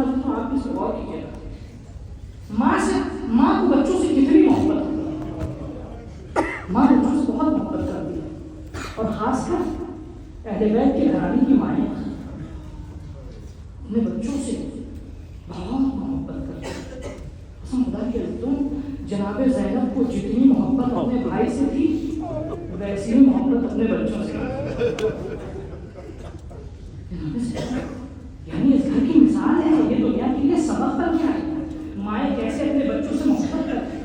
समझते हो आप इसको गौर कीजिएगा, माँ को बच्चों से कितनी मोहब्बत होती है, माँ बच्चों से बहुत मोहब्बत करती है, और खासकर अहले बैत के घराने की माएँ अपने बच्चों से बहुत मोहब्बत करती है। खुदा के तुम जनाब ज़ैनब को जितनी मोहब्बत अपने भाई से थी वैसी ही मोहब्बत अपने बच्चों से, यानी इस घर की मिसाल है, ये दुनिया के लिए सबक बन गया है माएँ कैसे अपने बच्चों से मोहब्बत करती है।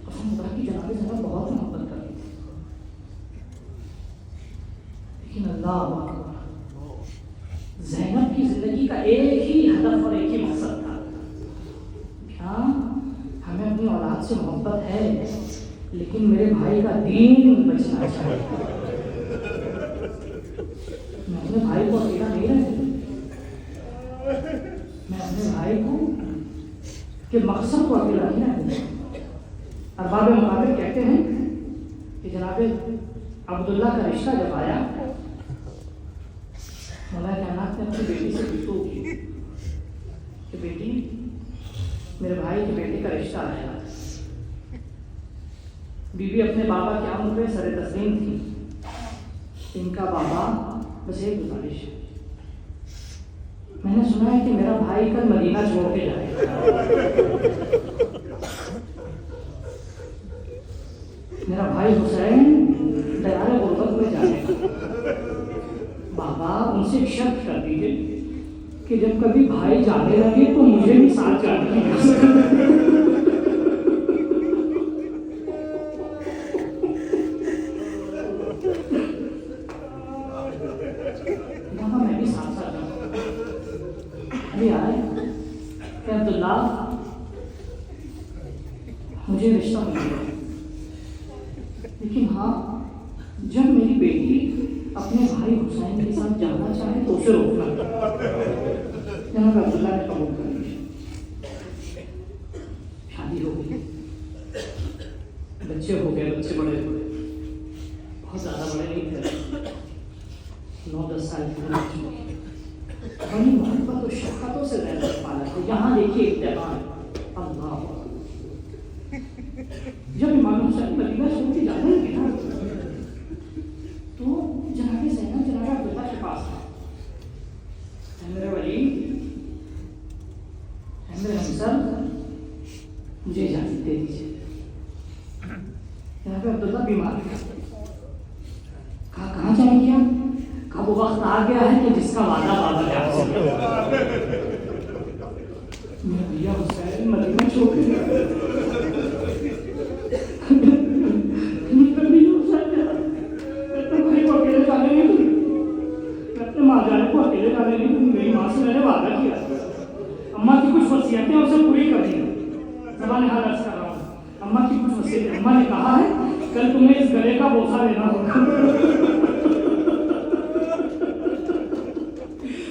खुदा की जनाब ज़ैनब बहुत मोहब्बत करती थी, लेकिन अल्लाह ज़ैनब की जिंदगी का एक ही हदफ और एक ही मकसद था, क्या हमें अपनी औलाद से मोहब्बत है लेकिन मेरे भाई का दीन बचना चाहिए। मैं अपने भाई को अकेला नहीं रहूंगी, मैं अपने भाई को के मकसद को अकेला नहीं रहूंगी। अरबाब मुकाबिल कहते हैं कि जनाब अब्दुल्ला का रिश्ता जब आया, मौला कायनात ने अपनी बेटी से गुफ्तगू की कि बेटी मेरे भाई के बेटे का रिश्ता आया। बीबी अपने बाबा की आमद में सरे तस्लीम थी, इनका बाबा बस एक गुजारिश है, मैंने सुना है कि मेरा भाई कल मदीना छोड़ के जाएगा, मेरा भाई हुसैन दयाल गुर्बत में जाएगा। बाबा उनसे शर्त कर दीजिए कि जब कभी भाई जाने लगे तो मुझे भी साथ जाने की मैं भी साथ साथ जाऊँ। अभी आए अब्दुल्ला मुझे रिश्ता मिल गया, लेकिन हाँ जब मेरी बेटी अपने भाई हुसैन के साथ जाना चाहे तो उसे रोकना। जनाब अब्दुल्ला ने कबूल कर लिया, शादी हो गई, बच्चे हो गए, बच्चे बड़े हो गए, बहुत ज़्यादा बड़े नहीं थे, 9-10 साल की उम्र थी। बड़ी मोहब्बत और शफ़क़तों से रहना पाला। तो यहाँ देखिए इत्तेफाक, अल्लाह जब इमाम हुसैन मदीना छोड़ के जाने लगे ना तो जनाब ज़ैनब जनाब अब्दुल्ला के पास था, मेरे वली मेरे हमसर मुझे इजाज़त दे दीजिए। जनाब अब्दुल्ला बीमार है, कहाँ जाएंगे आप? कहा वो वक्त आ गया है कि जिसका वादा बाबा ने आपसे किया। मेरा भैया हुसैन मदीना छोड़ के मेरी माँ से मैंने वादा किया, अम्मा की कुछ वसीयतें उसे पूरी करनी है। ज़बान हाल अर्ज़ कर रहा हूँ, अम्मा की कुछ वसीयतें, अम्मा ने कहा है कल तुम्हें इस गले का बोसा लेना होगा।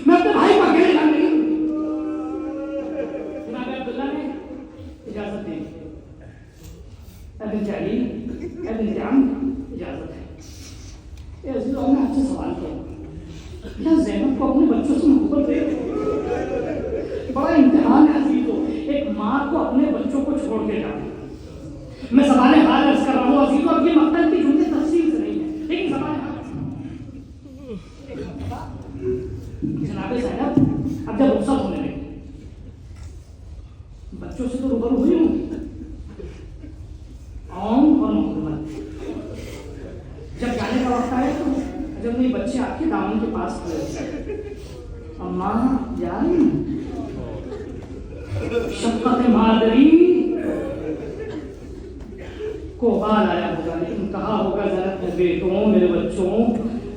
मैं अपने भाई को अकेले जाने नहीं, जनाब अब्दुल्ला ने इजाज़त दी। अबिन जाली अबिन जाम इजाज़त है। ये अज़ीज़ों ने आपसे सवाल किया, क्या ज़ैनब को अपने बच्चों से मोहब्बत दे? बड़ा इम्तिहान है अज़ीज़ों, एक माँ को अपने बच्चों को छोड़ के जाना। मैं ज़बान हाल अर्ज़ कर रहा हूँ अज़ीज़ों, अब ये मक़सद की जुमले तफसील से नहीं है, लेकिन ज़बान हाल जनाब ज़ैनब अब जब रुख़सत होने लगी, बच्चों से तो रूबरू हुई होंगी, और मोहम्मद जब जाने का वक्त आया तो जब मेरे बच्चे आपके दामन के पास खड़े, अम्मा जान शफ़क़त मादरी को बाल आया होगा, लेकिन कहा होगा ज़रा अपने बेटों, मेरे बच्चों,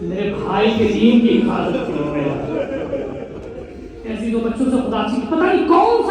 मेरे भाई के दीन की हिफाजत करो। ऐसी दो बच्चों से खुदा से पता नहीं कौन